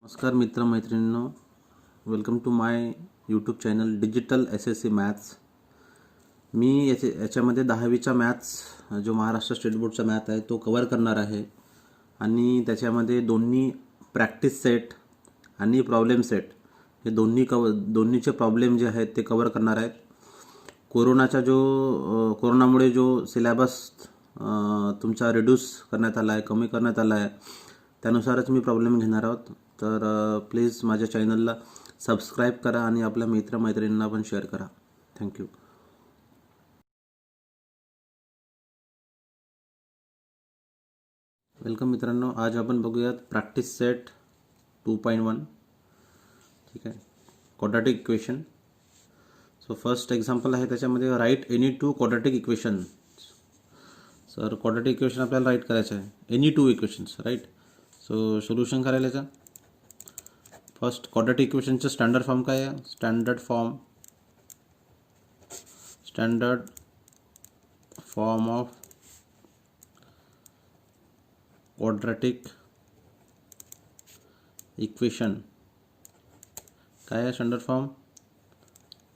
नमस्कार मित्र मैत्रिणींनो, welcome to my YouTube channel digital SSC maths. मी याच्यामध्ये 10वीचा मॅथ्स जो महाराष्ट्र स्टेट बोर्डचा मॅथ आहे तो कवर करणार आहे आणि त्याच्यामध्ये दोन्ही प्रॅक्टिस सेट आणि प्रॉब्लेम सेट हे दोन्हीचे प्रॉब्लेम जे आहेत ते कवर करणार आहेत. कोरोनामुळे जो सिलेबस तुमचा रिड्यूस करण्यात आला आहे, कमी करण्यात आला आहे, त्यानुसारच मी प्रॉब्लेम घेणार आहोत. तर प्लीज माझ्या चॅनलला सबस्क्राईब करा आणि आपल्या मित्रमैत्रिणींना पण शेअर करा. थँक्यू. वेलकम मित्रांनो, आज आपण बघूयात प्रॅक्टिस सेट 2.1. ठीक आहे, quadratic equation. So first example आहे त्याच्यामध्ये, write any two quadratic equation. Sir quadratic equation आपल्याला राईट करायचं आहे, any two equations, right. So solution करायला याचा फर्स्ट क्वाड्रॅटिक इक्वेशनचं स्टँडर्ड फॉर्म काय आहे? Standard form of quadratic equation काय आहे? स्टँडर्ड फॉर्म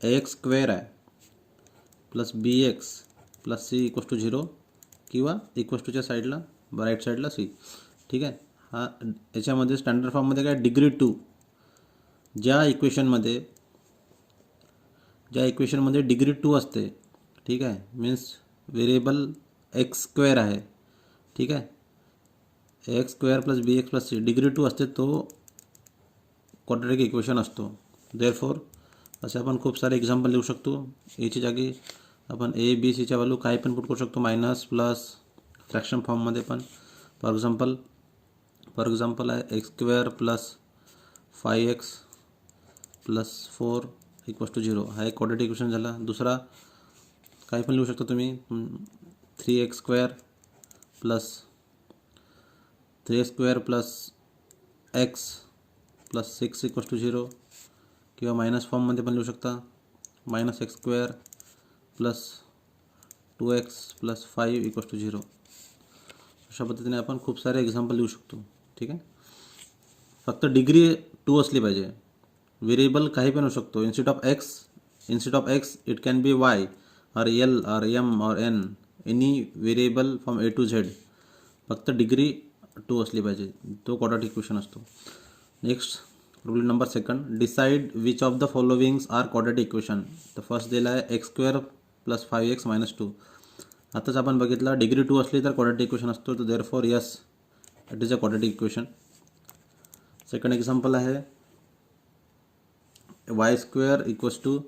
ax स्क्वेअर आहे plus bx plus c equals to 0 किंवा इक्वल्स टूच्या साईडला राईट साईडला c. ठीक आहे, हा याच्यामध्ये स्टँडर्ड फॉर्ममध्ये काय, डिग्री 2. ज्या इक्वेशनमध्ये डिग्री 2 असते, ठीक आहे, मीन्स व्हेरिएबल एक्स स्क्वेअर आहे, ठीक आहे, x square plus bx plus c degree 2 असते, तो क्वाड्रॅटिक इक्वेशन असतो. देअरफॉर असे आपण खूप सारे एक्झाम्पल लिहू शकतो. एची जागी आपण a b c च्या व्हॅल्यू काही पण पुट करू शकतो, मायनस प्लस फ्रॅक्शन फॉर्ममध्ये पण. फॉर एक्झाम्पल आहे x square plus 5x plus 4 equals to 0. हा एक क्वाड्रॅटिक इक्वेशन झाला. दुसरा काही पण लिहू शकता तुम्ही, 3x square plus 3 square plus x plus 6 equals to 0 किंवा मायनस फॉर्ममध्ये पण लिहू शकता, minus X square plus 2x plus 5 equals to 0. अशा पद्धतीने आपण खूप सारे एक्झाम्पल लिहू शकतो. ठीक आहे, फक्त डिग्री 2 असली पाहिजे. व्हेरिएबल काही पण होऊ शकतो. Instead of X it can be y और l और m और n, any variable from a to z. फक्त डिग्री 2 असली पाहिजे, तो क्वाड्रॅटिक इक्वेशन असतो. Next rule number second, decide which of the followings are quadratic equation. तर first दिला आहे x square plus 5x minus 2. आताच आपण बघितलं, डिग्री 2 असली तर क्वाड्रॅटिक इक्वेशन असतो, तर therefore yes, it is a quadratic equation. Second example आहे y square equals to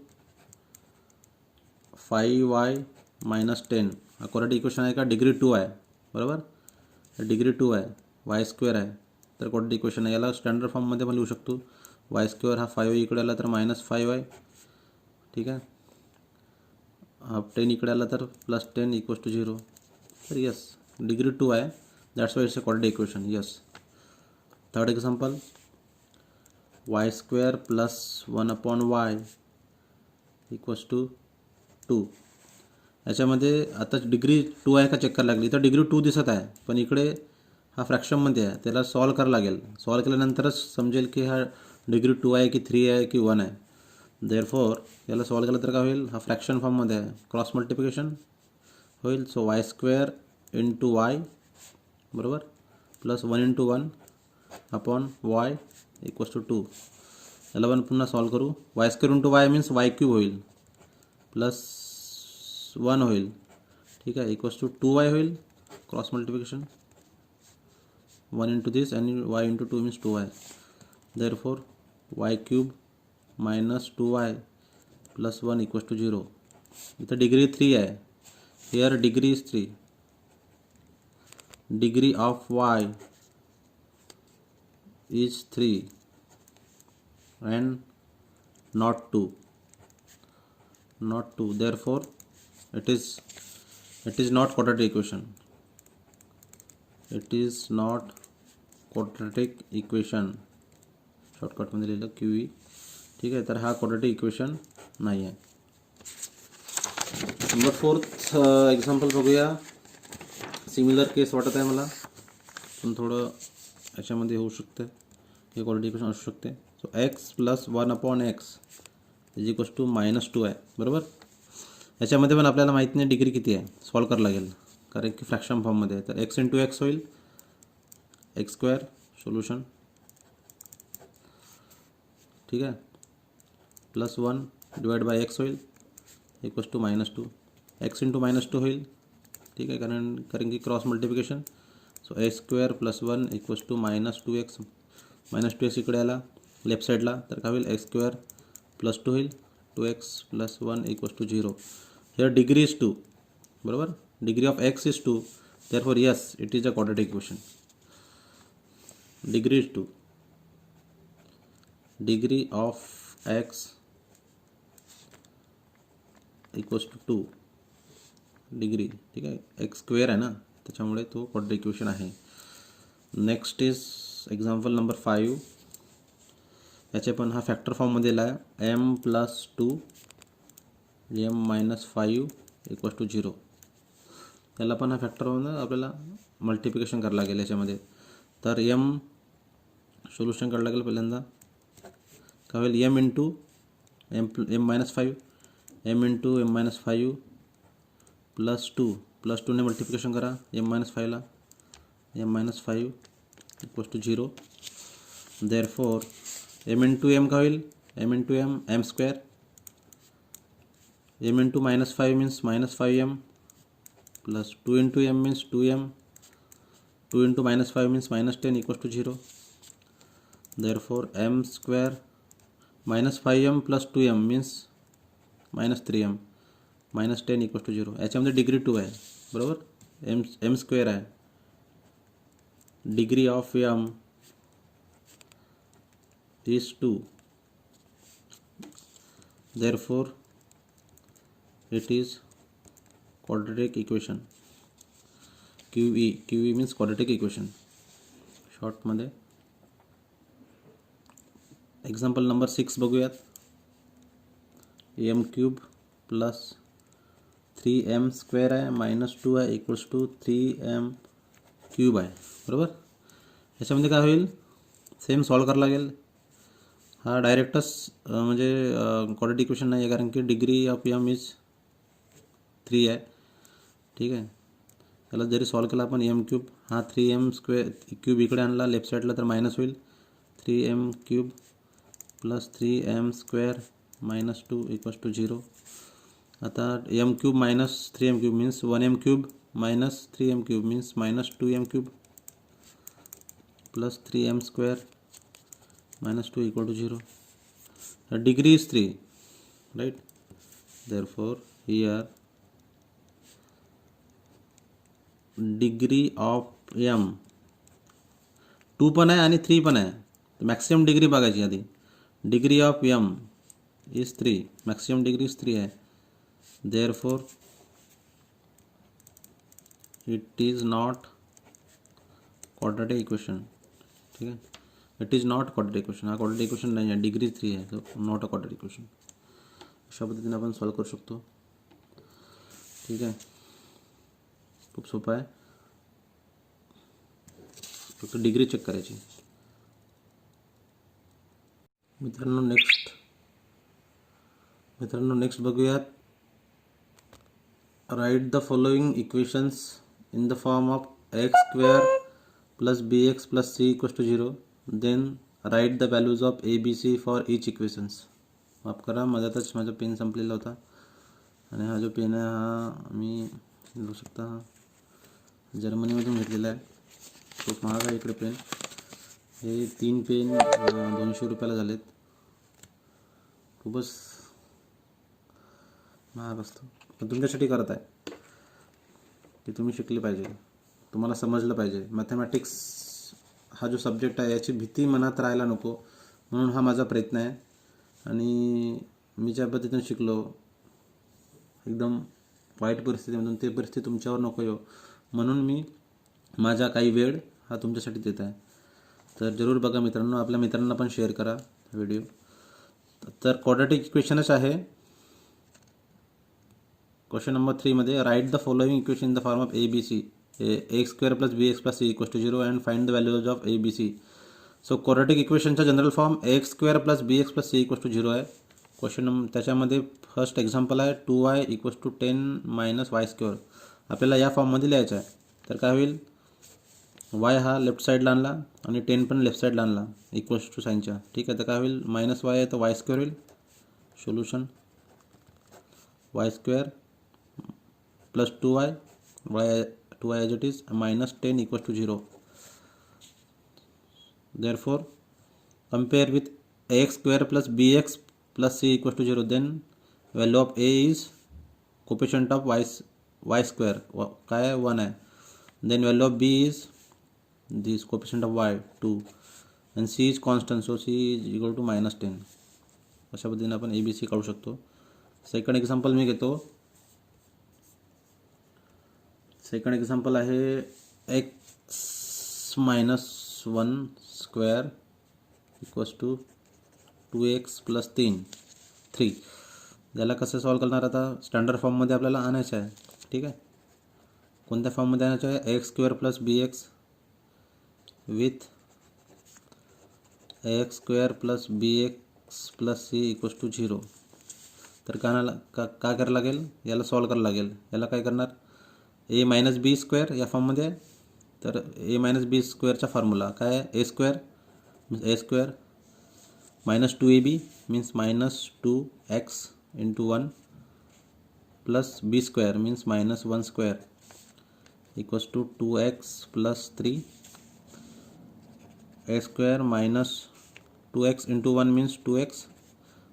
5y minus 10. हा क्वाड्रॅटिक इक्वेशन आहे का? डिग्री 2 आहे, बरोबर. डिग्री 2 आहे, y स्क्वेअर आहे, तर क्वाड्रॅटिक इक्वेशन आहे. याला स्टँडर्ड फॉर्ममध्ये पण लिहू शकतो. y स्क्वेअर हा 5 इकडे आला तर मायनस 5y, ठीक आहे, हा 10 इकडे आला तर प्लस 10 इक्वल्स टू 0. तर यस, डिग्री 2 आहे, that's why it's a quadratic equation. Yes. Third example, y square plus 1 upon y equals to 2. याच्यामध्ये आता डिग्री 2 आहे का चेक करायला लागली, तर डिग्री 2 दिसत आहे, पण इकडे हा फ्रॅक्शनमध्ये आहे, त्याला सॉल्व करावं लागेल. सॉल्व केल्यानंतरच समजेल की हा डिग्री 2 आहे की 3 आहे की 1 आहे. देअरफॉर याला सॉल्व केलं तर काय होईल, हा फ्रॅक्शन फॉर्ममध्ये आहे, क्रॉस मल्टिप्लिकेशन होईल. So y square into y, बरोबर, plus 1 into 1 upon y equals to 2. याला पण पुन्हा सॉल्व करू. y square into y means y cube होईल, प्लस 1 होईल, ठीक आहे, इक्वल्स टू 2y होईल, क्रॉस मल्टिप्लिकेशन 1 इंटू दिस आणि y into 2 means 2y. Therefore y cube minus 2y plus 1 equals to 0. इथं डिग्री 3 आहे, here degree is 3. Degree of y is 3 and not 2. Therefore it is not quadratic equation. It is not quadratic equation. Shortcut मध्ये लिहिलं QE. ठीक आहे, तर हा quadratic equation नाही आहे. नंबर 4th एक्झाम्पल बघूया. सिमिलर केस वाटत आहे मला, पण थोडं याच्यामध्ये होऊ शकते. हे क्वाड्रेटिक इक्वेशन असू शकते. So X plus 1/x is equals to -2 आहे. बरोबर. याच्यामध्ये पण आपल्याला माहीत नाही डिग्री किती आहे, सॉल्व करावं लागेल कारण की फ्रॅक्शन फॉर्ममध्ये आहे. तर x × x होईल x² सोल्युशन, ठीक आहे, +1 डिवाइड बाय x होईल इक्वल्स टू -2. x × -2 होईल, ठीक आहे, कारण की cross multiplication. So a² + 1 equals to -2x. -2x इकडे आला लेफ्ट साईडला, तर काय होईल x² + 2 होईल 2x + 1 equals to 0. Here degree is 2. बरोबर. Degree of x is 2. Therefore yes it is a quadratic equation. Degree is 2. Degree of x equals to 2 degree, ठीक आहे, x² आहे ना, त्याच्यामुळे तो क्वाड्रेटिक इक्वेशन आहे. Next is example number 5. याचे पण हा फॅक्टर फॉर्ममध्ये दिला आहे m + 2 m - 5 इक्वल्स टू 0. त्याला पण हा फॅक्टर फॉर्ममध्ये आपल्याला मल्टिप्लिकेशन करावं लागेल याच्यामध्ये. तर m सोल्युशन करावं लागेल पहिल्यांदा. काय होईल m × m - 5 m × m - 5 + 2 ने मल्टिप्लिकेशन करा m - 5 ला, m - 5 equals to 0. Therefore m × m काय होईल m × m m². m × -5 means -5m plus 2 × m means 2m. 2 × -5 means -10 equals to 0. Therefore m² -5m + 2m means -3m -10 equals to 0. याच्यामध्ये degree 2 आहे. बरोबर. m² आहे. Degree of m is 2. Therefore it is quadratic equation. QE means quadratic equation short मध्ये. Example number 6 बघूयात. m³ + 3m² आहे -2 आहे equals to 3m³ आहे. बरोबर. याच्यामध्ये काय होईल, सेम सॉल्व करावं लागेल. हा डायरेक्टच म्हणजे क्वाड्रेटिक इक्वेशन नाही आहे कारण की डिग्री ऑफ m इज 3 आहे, ठीक आहे. त्याला जरी सॉल्व केला आपण m³ हा 3m² इकडे आणला लेफ्ट साईडला तर मायनस होईल 3m³ + 3m² -2 इक्वल्स टू 0. आता m³ - 3m³ means 1m³ - 3m³ means -2m³ + 3m² -2 equal to 0. The degree is 3, right? Therefore here degree of m 2 पण आहे आणि 3 पण आहे. तर मॅक्सिमम डिग्री बघायची आधी. Degree of m is 3. Maximum degree is 3 आहे. Therefore it is not quadratic equation. ठीक आहे. It is not quadratic equation. हा क्वाड्रेटिक इक्वेशन नाही आहे. डिग्री 3 आहे, तो नॉट अ क्वाड्रेटिक इक्वेशन. अशा पद्धतीने आपण सॉल्व करू शकतो. ठीक आहे, खूप सोपं आहे. फक्त डिग्री चेक करायची. मित्रांनो नेक्स्ट बघूयात. Write the following equations in the form of x² + bx + c equals to 0. Then write the values of ABC for each equations. माफ करा, माझ्यातच माझा पेन संपलेला होता आणि हा जो पेन आहे हा मी घेऊ शकता, हा जर्मनीमधून घेतलेला आहे. खूप महाग आहे इकडे पेन. हे 3 पेन 200 रुपयाला झालेत. खूपच महाग असतो. पण तुमच्यासाठी करत आहे की तुम्ही शिकले पाहिजे, तुम्हाला समजलं पाहिजे. मॅथमॅटिक्स हा जो सब्जेक्ट आहे याची भीती मनात राहायला नको, म्हणून हा माझा प्रयत्न आहे. आणि मी ज्या पद्धतीने शिकलो एकदम वाईट परिस्थितीमधून, ते परिस्थिती तुमच्यावर नको येऊ म्हणून मी माझा काही वेळ हा तुमच्यासाठी देत आहे. तर जरूर बघा मित्रांनो, आपल्या मित्रांना पण शेअर करा व्हिडिओ. तर क्वाड्रेटिक इक्वेशनच आहे. क्वेश्चन नंबर 3 मध्ये write the following equation in the form of ABC x² + bx + c equals to 0 and find the values of ABC. So quadratic इक्वेशनचा general form X square plus B x plus C equals to 0 आहे. Question number त्याच्यामध्ये first example आहे 2y equals to 10 minus Y square. आपल्याला या फॉर्ममध्ये लिहायचं आहे. तर काय होईल, वाय हा लेफ्ट साईडला आणला आणि 10 पण लेफ्ट साईडला आणला इक्वल्स टू साईनच्या. ठीक आहे, तर काय होईल, मायनस वाय आहे तर वाय स्क्वेअर होईल. Solution Y square plus 2y, y as it is, minus 10 equals to 0. Therefore, compare with ax square plus bx plus c equals to 0. Then value of a is coefficient of y square, काय आहे 1 आहे. Then value of b is this coefficient of y 2 and c is constant, so c is equal to minus 10. अशा पद्धतीने आपण A B C काढू शकतो. Second example मी घेतो. सेकंड एक्झाम्पल आहे x minus 1 square equals to 2x plus 3. याला कसं सॉल्व करणार, आता स्टँडर्ड फॉर्ममध्ये आपल्याला आणायचं आहे. ठीक आहे, कोणत्या फॉर्ममध्ये आणायचं आहे, x square plus B x with x square plus B x plus C equals to 0. तर काय करायला लागेल, याला सॉल्व करायला लागेल. याला काय करणार, ए मायनस बी स्क्वेअर या फॉर्ममध्ये आहे. तर ए मायनस बी स्क्वेअरचा फॉर्म्युला काय आहे, A square means A square minus 2ab means minus 2x into 1 plus B square means minus 1 square equals to 2x plus 3. A square minus 2x into 1 means 2x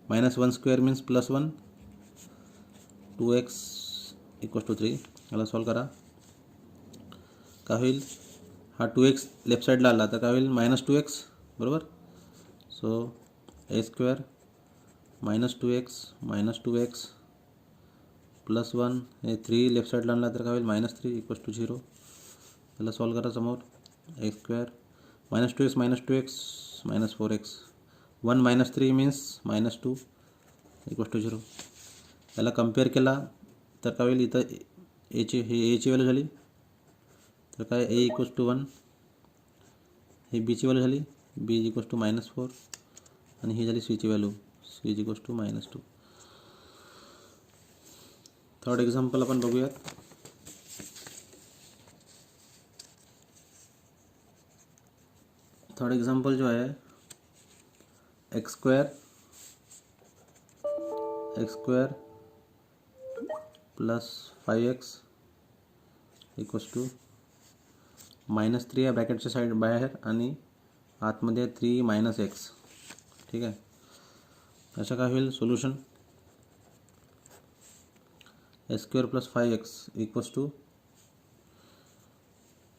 minus 1 square means plus 1 2x equals to 3. याला solve करा. काय होईल, हा 2x left साईडला आला तर काय होईल, मायनस 2x बरोबर. सो ए स्क्वेअर मायनस 2x प्लस 1 हे 3 लेफ्ट साईडला आणला तर काय होईल, मायनस 3 इक्वल्स टू 0. याला सॉल्व करा समोर. A square minus 2x minus 4x 1 minus 3 means minus 2 equals to 0. याला कम्पेअर केला तर काय होईल, इथं एची व्हॅल्यू झाली तर काय ए इक्वल्स टू 1, ही बीची व्हॅल्यू झाली b is equals to minus 4 आणि ही झाली सीची value c is equals to minus 2. Third example आपण बघूयात. थर्ड एक्झाम्पल जो आहे x square plus 5x equals to minus 3 या ब्रॅकेटच्या साईड बाहेर आणि आतमध्ये 3 मायनस एक्स. ठीक आहे, अशा काय होईल, solution X square plus 5x equals to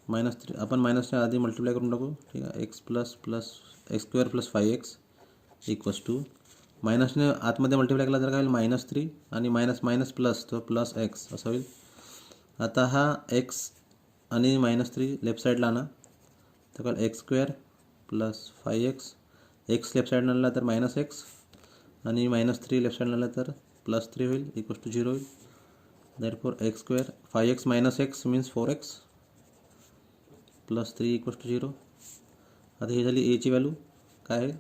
minus 3. आपण मायनसच्या आधी मल्टिप्लाय करून टाकू. ठीक आहे, x square plus 5x equals to मायनसने आतमध्ये मल्टिप्लाय केला तर काय होईल, मायनस 3 आणि मायनस मायनस प्लस तर प्लस एक्स असं होईल. आता हा एक्स आणि मायनस 3 लेफ्ट साईडला आणा तर काय x square plus 5x. X left साईडला आणला तर मायनस एक्स आणि मायनस 3 लेफ्ट साईडला आणला तर प्लस 3 होईल इक्वल्स टू 0 होईल. Therefore X square 5x minus X means 4x plus 3 equals to 0. आता ही झाली एची व्हॅल्यू काय आहे,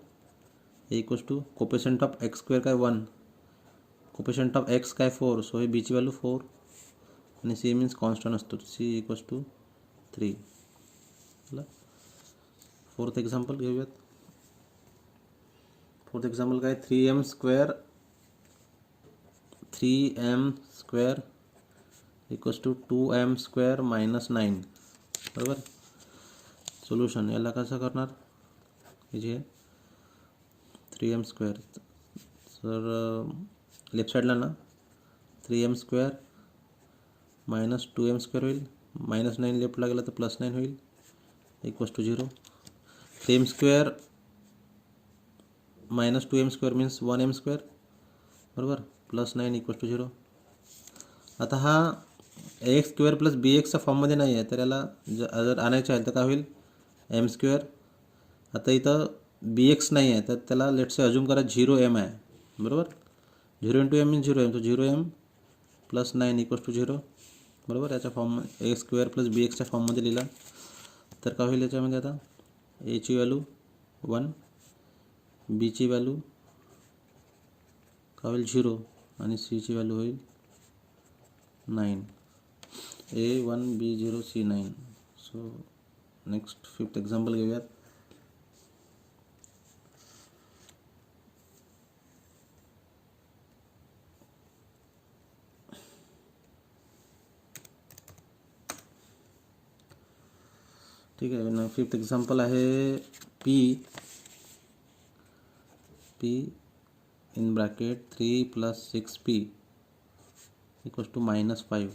A equals to coefficient of X square काय 1, कोफिशियंट ऑफ एक्स काय 4, सो हे बीची व्हॅल्यू 4 आणि सी मीन्स कॉन्स्टंट असतो c equals to 3. Fourth example घेऊयात. फोर्थ एक्झाम्पल काय 3m square equals to 2m square minus 9 बरोबर. सोल्युशन याला कसं करणार, हे जे 3m स्क्वेअर तर लेफ्ट साईडला ना 3m square minus 2m square होईल, मायनस 9 लेफ्टला गेला तर प्लस 9 होईल equals to 0. 3m square minus 2m square means 1m square बरोबर प्लस 9 इक्वल्स टू 0. आता हा एक्स स्क्वेअर प्लस बी एक्सच्या फॉर्ममध्ये नाही आहे तर याला जर आणायचं आहे तर काय होईल, एम स्क्वेअर. आता इथं बी एक्स नाही आहे तर त्याला लेट्स अज्यूम करा 0m आहे बरोबर. 0 इंटू एम मीन्स 0m, तो 0m प्लस 9 इक्वल्स टू 0 बरोबर. याच्या फॉर्म ए स्क्वेअर प्लस बी एक्सच्या फॉर्ममध्ये लिहिला तर काय होईल, याच्यामध्ये आता एची व्हॅल्यू 1, बीची व्हॅल्यू का होईल 0 आणि सीची व्हॅल्यू होईल 9. A1 B0 C9. So next 5th example घेऊयात. ठीक आहे ना. 5th एक्झाम्पल आहे P इन ब्रॅकेट 3 + 6P = -5.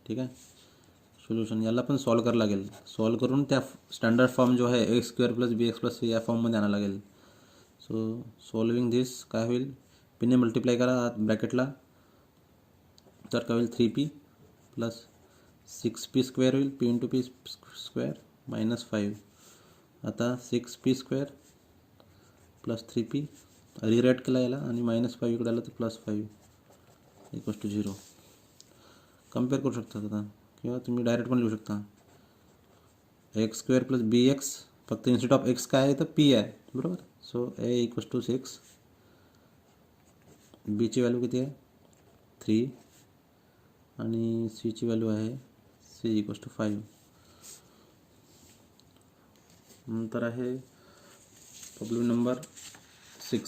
ठीक आहे. सोल्युशन याला पण सॉल्व करावं लागेल. सॉल्व करून त्या स्टँडर्ड फॉर्म जो आहे a² + bx + c या फॉर्ममध्ये आणावं लागेल. सो सॉल्विंग दिस काय होईल, पीने मल्टिप्लाय करा ब्रॅकेटला, तर काय होईल 3p + 6p² होईल. p × p² -5. आता 6p² + 3p रिराईट केला याला आणि -5 इकडे आलं तर +5 = 0. कम्पेअर करू शकता आता, किंवा तुम्ही डायरेक्ट पण लिहू शकता x² + bx. फक्त इन्स्टेड ऑफ x काय आहे तर p आहे, बरोबर. सो a = 6, b ची व्हॅल्यू किती आहे 3 आणि c ची व्हॅल्यू आहे c = 5. नंतर आहे प्रॉब्लेम नंबर 6.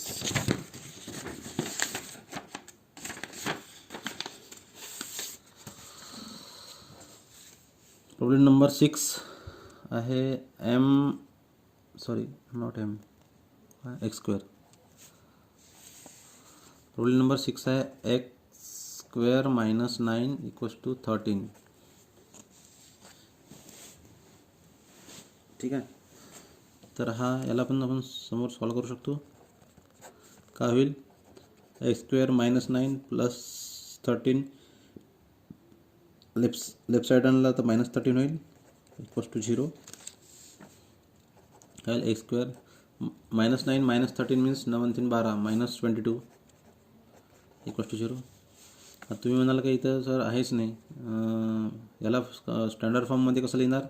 प्रॉब्लेम नंबर 6 आहे x². प्रॉब्लेम नंबर 6 आहे x² - 9 = 13. ठीक आहे. तर याला पण आपण समोर सॉल्व करू शकतो. काय होईल, x² - 9 + 13 लेफ्ट साईड आणला तर -13 होईल = 0. काय होईल, x² - 9 - 13 मीन्स 9 × 3 = 12 -22 = 0. आता तुम्ही म्हणाल का इथं सर आहेच नाही, याला स्टँडर्ड फॉर्ममध्ये कसं लिहिणार,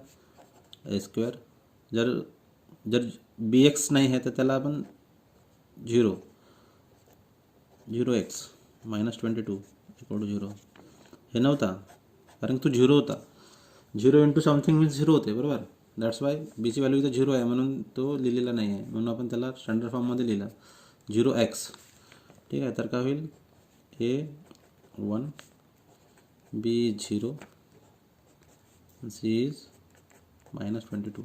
a². जर bx नाही आहे तर त्याला आपण 0x -22 = 0. हे नव्हता कारण तो 0 होता. 0 × समथिंग मीन्स 0 होते, बरोबर. दॅट्स वाय b ची व्हॅल्यू इथं 0 आहे म्हणून तो लिहिलेला नाही आहे, म्हणून आपण त्याला स्टँडर्ड फॉर्ममध्ये लिहिला 0x. ठीक आहे. तर काय होईल, a1 b0 c is -22.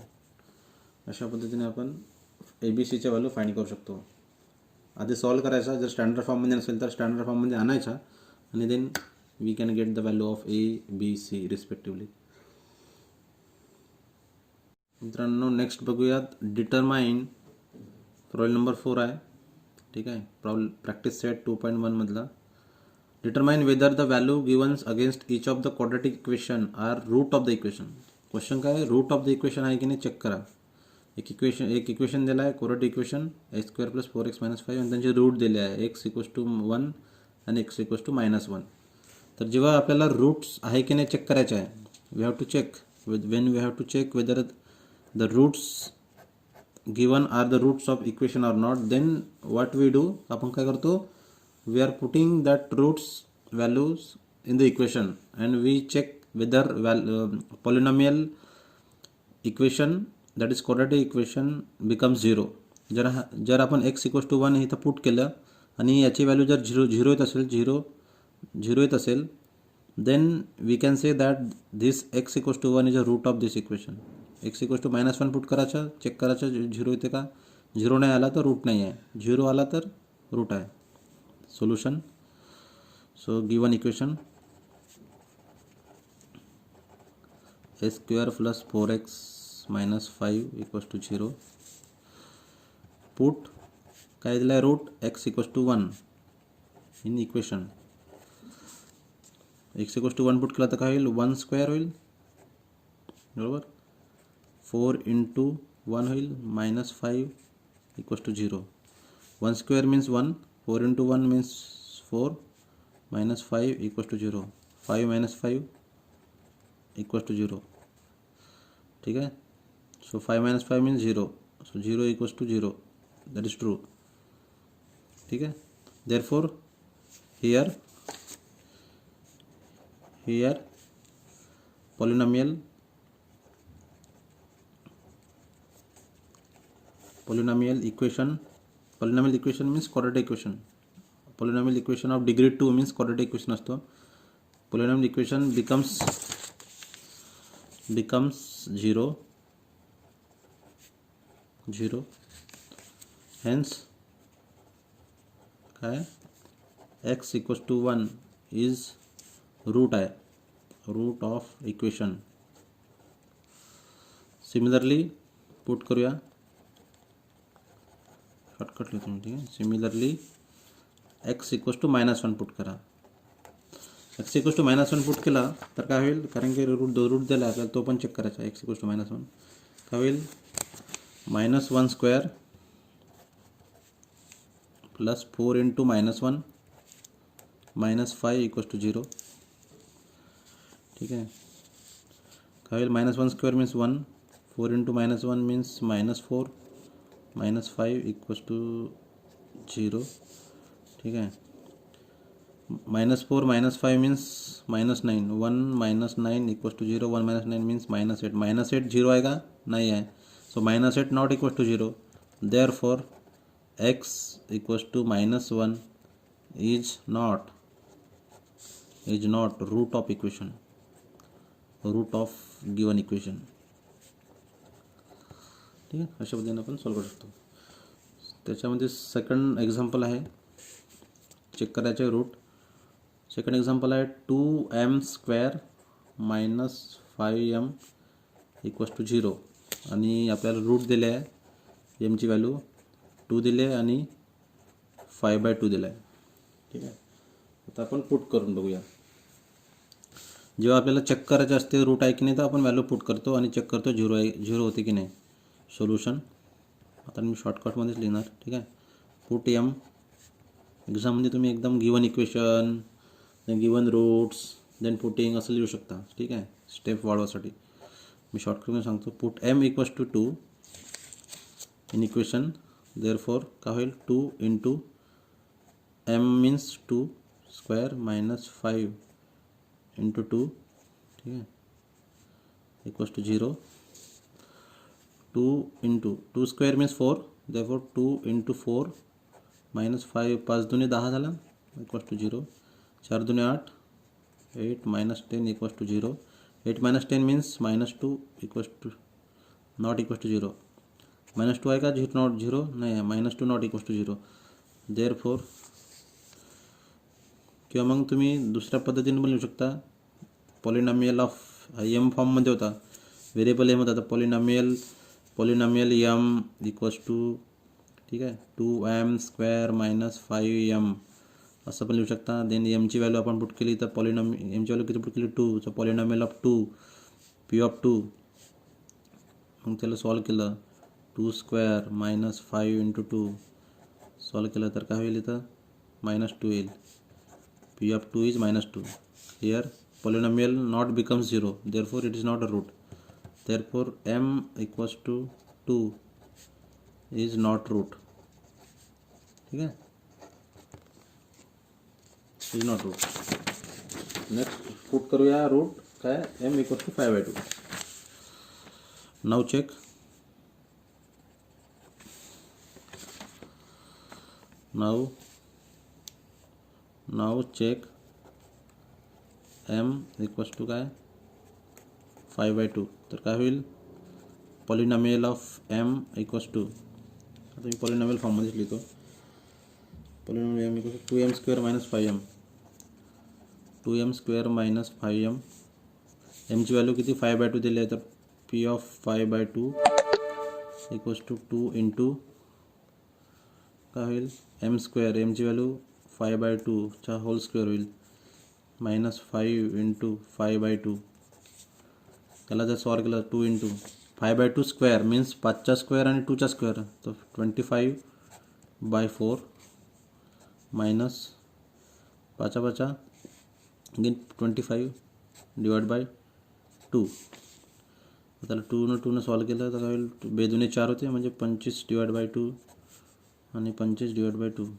अशा पद्धतीने आपण ABCच्या व्हॅल्यू फाइंड करू शकतो. आधी सॉल्व करायचा, जर स्टँडर्ड फॉर्ममध्ये नसेल तर स्टँडर्ड फॉर्ममध्ये आणायचा आणि then we can get the value of A, B, C respectively. मित्रांनो, नेक्स्ट बघूयात डिटरमाइन. प्रॉब्लेम नंबर 4 आहे. ठीक आहे. प्रॅक्टिस सेट 2.1 मधला. Determine whether the value given against each of the quadratic equation are root of the equation. Question काय आहे, route of the equation आहे की नाही चेक करा. एक इक्वेशन दिला आहे क्वाड्रॅटिक इक्वेशन x² + 4x - 5 आणि त्यांचे रूट दिले आहे x = 1 आणि x = -1. तर जेव्हा आपल्याला रूट्स आहे की नाही चेक करायचे आहे, we have to check whether the roots given are the roots of equation or not. Then what we do, आपण काय करतो, we are putting that roots values in the equation and we check whether polynomial equation that is quadratic equation becomes 0. जर आपण x = 1 इथं put केलं आणि याची value जर 0 येत असेल then we can say that this x = 1 is a root of this equation. x = -1 put करायचं, चेक करायचं 0 येते का. 0 नाही आला तर रूट नाही आहे, 0 आला तर रूट आहे. Solution. So given equation a² + 4x - 5 = 0. Put काय दिलं आहे, root x = 1 in equation. x = 1 put केला तर काय होईल, 1² होईल, बरोबर. 4 × 1 होईल -5 = 0. 1² मीन्स 1, 4 × 1 मीन्स 4, -5 = 0. 5 - 5 = 0. ठीक आहे. So 5 - 5 means 0. So 0 equals to 0, that is true. ठीक है. Therefore here polynomial equation means quadratic equation. Polynomial equation of degree 2 means quadratic equation असतो. Polynomial equation becomes 0. Hence काय x equals to 1 is root of equation. Similarly put करूया, shortcut लिहितो मी. ठीक आहे. Similarly x equals to -1 put करा. x equals to -1 put केला तर काय होईल, कारण की रूट दिला आपल्याला तो पण चेक करायचा. x इक्वल्स टू -1 काय होईल, -1² प्लस 4 इंटू -1 -5 इक्वल्स टू 0. ठीक आहे. काय होईल, -1² means 1, 4 into -1 means -4, -5 equals to 0. ठीक आहे. -4 -5 मीन्स -9, 1 -9 इक्वल्स टू 0, 1 -9 मीन्स -8. -8 0 आहे का, नाही आहे. So -8 not equals to 0. Therefore x equals to -1 is not root of equation, root of given equation. ठीक आहे. अशा पद्धतीने आपण सॉल्व करू शकतो. त्याच्यामध्ये सेकंड एक्झाम्पल आहे, चेक करायचे रूट. सेकंड एक्झाम्पल आहे 2m² - 5m इक्वल्स टू 0. आणि आपल्याला रूट दिले आहे, एमची व्हॅल्यू 2 दिले आणि 5/2 दिला आहे. ठीक आहे. आता आपण पुट करून बघूया. जेव्हा आपल्याला चेक करायचं असते रूट आहे की नाही, तर आपण व्हॅल्यू पुट करतो आणि चेक करतो 0 होते की नाही. सोल्युशन आता मी शॉर्टकटमध्येच लिहिणार. ठीक आहे. Put m. एक्झाममध्ये तुम्ही एकदम given equation, then given roots, then putting असं लिहू शकता. ठीक आहे. स्टेप वाढवासाठी मी शॉर्टकटमध्ये सांगतो. Put m equals to 2 in equation. Therefore काय होईल, 2 इंटू एम मीन्स 2² -5 इंटू 2. ठीक आहे. Equals to 0. 2 into 2² means 4. Therefore 2 into 4 -5, 5 दुने 10 झाला, इक्वल्स टू 0. 4 दुने 8, 8 -10 equals to 0. 8 -10 means -2 equals to not equals to 0. -2 आहे का, नॉट 0 नाही आहे, -2 नॉट इक्वल्स टू 0. देयरफॉर किंवा मग तुम्ही दुसऱ्या पद्धतीने पण लिहू शकता. पॉलिनॉमियल ऑफ एम फॉर्ममध्ये होता, व्हेरिएबल एम होता, तर पॉलिनॉमियल एम इक्वल्स टू, ठीक आहे, 2m² - 5m असं पण लिहू शकता. देन एमची व्हॅल्यू आपण पुट केली तर एमची व्हॅल्यू किती पुट केली, 2. So polynomial of 2, p(2). मग त्याला सॉल्व केलं, 2² - 5 इंटू 2 सॉल्व केलं तर काय होईल, इथं -2 येईल. p(2) is -2. Here polynomial not becomes 0, therefore it is not a root. Therefore m equals to 2 is not root. ठीक है, is not root. Next put करूया रूट काय, m equals to 5/2. Now check. Now check m equals to काय 5/2. तर काय होईल, polynomial of m equals to, आता मी पॉलिनॉमियल फॉर्ममध्येच लिहितो. Polynomial m equals to 2m² - 5m. 2m² - 5m. mची व्हॅल्यू किती 5/2 दिली आहे, तर p of 5/2 equals to 2 into काय होईल, m². mची व्हॅल्यू 5/2 चा होल स्क्वेअर होईल, -5 इंटू 5/2. त्याला जर सॉल्व केलं, 2 इंटू 5/2 स्क्वेअर मीन्स 5चा स्क्वेअर आणि 2चा स्क्वेअर, तर 25/4 मायनस 5 अगेन 25 डिवाइड बाय 2. त्याला 2 ने सॉल्व केलं तर काय होईल, 2 4 होते म्हणजे 25/2 आणि 25/2.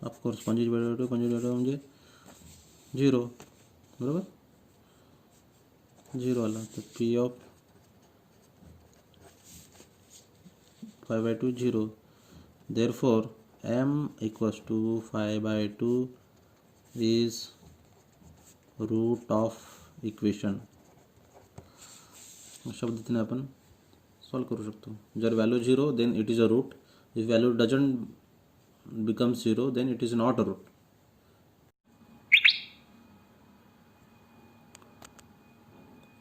ऑफकोर्स 25/2 25/2 म्हणजे 0, बरोबर, 0 आला. तर P of 5/2 0. Therefore m equals to 5/2 is root of equation. अशा पद्धतीने आपण सॉल्व करू शकतो. जर value 0 then it is a root. If value doesn't become 0 then it is not a root.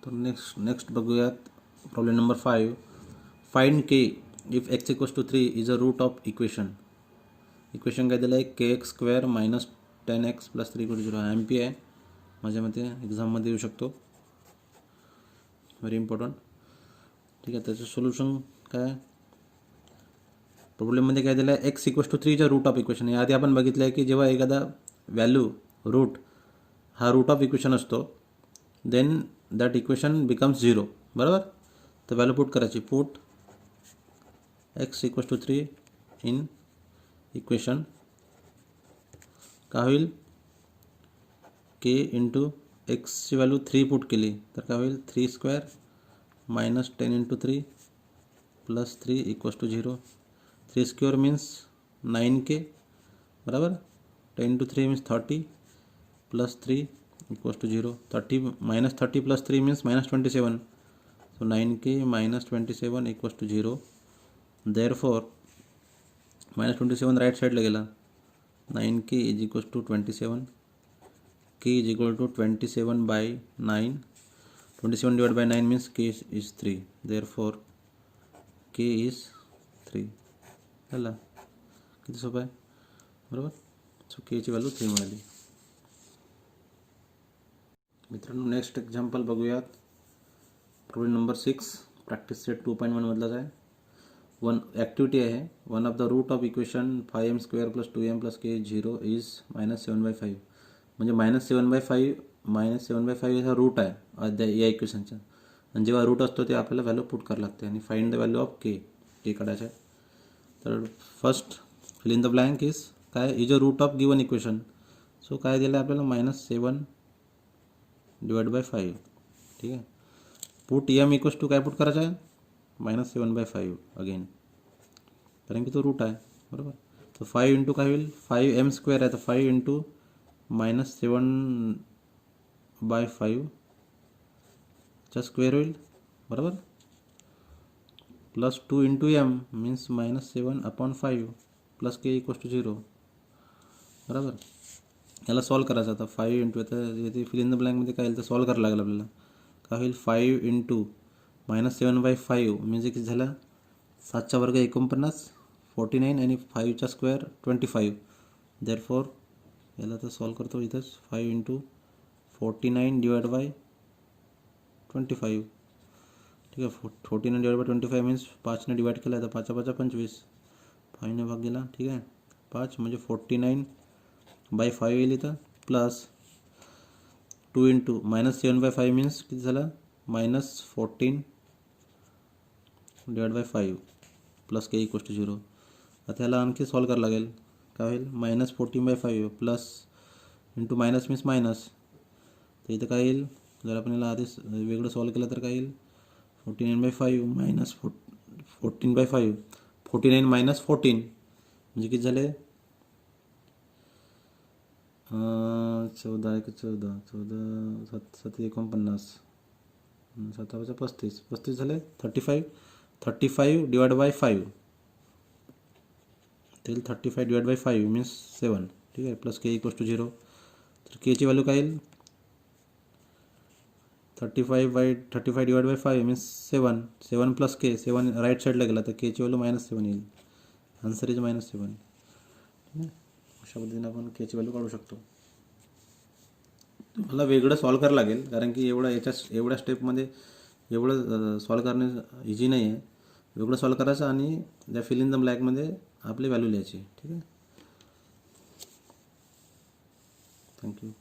तर नेक्स्ट बघूयात problem number 5. Find k if x equals to 3 is a root of equation. Equation काय दिलं आहे, kx² - 10x + 3 = 0. MP आहे माझ्या मते, एक्झाममध्ये येऊ शकतो, व्हेरी इम्पॉर्टंट. ठीक आहे, त्याचं सोल्युशन काय, प्रॉब्लेममध्ये काय दिलं आहे, x इक्वल्स टू 3 च्या रूट ऑफ इक्वेशन. याआधी आपण बघितलं आहे की जेव्हा एखादा व्हॅल्यू रूट हा रूट ऑफ इक्वेशन असतो देन दॅट इक्वेशन बिकम्स 0, बरोबर. तर व्हॅल्यू पुट करायची, put x equals to 3 in equation. काय होईल, k इंटू एक्सची व्हॅल्यू 3 पुट केली तर काय होईल, 3² - 10 × 3 + 3 = 0. 3² मीन्स 9k, बराबर. 10 × 3 मीन्स 30 + 3 = 0. 30 - 30 + 3 मीन्स -27. So 9k - 27 = 0. Therefore -27 राईट साईडला गेला. 9k = 27. k = 27/9. 27/9 means k is 3. Therefore k is 3. झाला, किती सोपं आहे, बरोबर. सो k ची व्हॅल्यू 3 मिळाली. मित्रांनो नेक्स्ट एक्झाम्पल बघूयात. प्रॉब्लेम नंबर 6 प्रॅक्टिस सेट 2.1 मधलाच आहे. वन ॲक्टिव्हिटी आहे, one of the root of equation 5m² + 2m + k 0 is -7/5. म्हणजे -7/5 हा रूट आहे या इक्वेशनचा. आणि जेव्हा रूट असतो ते आपल्याला व्हॅल्यू पुट करावं लागते आणि find the value of K काढायचं आहे. तर first fill in the blank is काय, is a root of given equation. So काय दिलं आहे आपल्याला, -7/5. ठीक आहे, पुट m इक्वल्स टू काय पुट करायचं आहे, -7/5 अगेन, कारण की तो रूट आहे, बरोबर. तर 5 इंटू काय होईल, 5m² आहे तर 5 इंटू -7/5 चा स्क्वेअर होईल, बरोबर. + 2 इंटू m मीन्स -7/5 + k = 0, बरोबर. याला सॉल्व करायचं आता. 5 इंटू आता येथे फिल इन द ब्लँकमध्ये काय येईल तर सॉल्व करायला लागेल आपल्याला. काय होईल, 5 इंटू -7/5 म्हणजे किती झाला, 7चा वर्ग 49, 49 आणि 5चा स्क्वेअर 25. देअरफॉर याला तर सॉल्व करतो इथंच. 5 इंटू 49/25. ठीक आहे, 49/25 मीन्स 5ने डिवाइड केला तर 5 × 5 = 25. 5ने भाग गेला, ठीक आहे, 5 म्हणजे 49/5 येईल इथं. प्लस 2 इंटू -7/5 मीन्स किती झालं, -14/5 + k = 0. आता याला आणखी सॉल्व करावं लागेल. काय होईल, -14/5 plus into minus means minus. तर इथं काय येईल, जर आपण याला आधीच वेगळं सॉल्व केलं तर काय येईल, 49/5 - 14/5. 49 - 14 म्हणजे किती झाले, 14 × 14 14 7 49 7 35 35 झाले. 35/5 तेल 35/5 मीन्स 7. ठीक आहे, + k = 0. तर k ची व्हॅल्यू काय येईल, 35/5 मीन्स 7. 7 + k, 7 राईट साईडला गेला तर k ची व्हॅल्यू -7 येईल. Answer is -7. ठीक आहे, अशा पद्धतीने आपण k ची व्हॅल्यू काढू शकतो. मला वेगळं सॉल्व करावं लागेल कारण की एवढ्या स्टेपमध्ये एवढं सॉल्व करणं इझी नाही आहे. वेगळं सॉल्व करायचं आणि त्या फिल इन द ब्लँकमध्ये आपली व्हॅल्यू लिहायची. ठीक आहे, थँक्यू.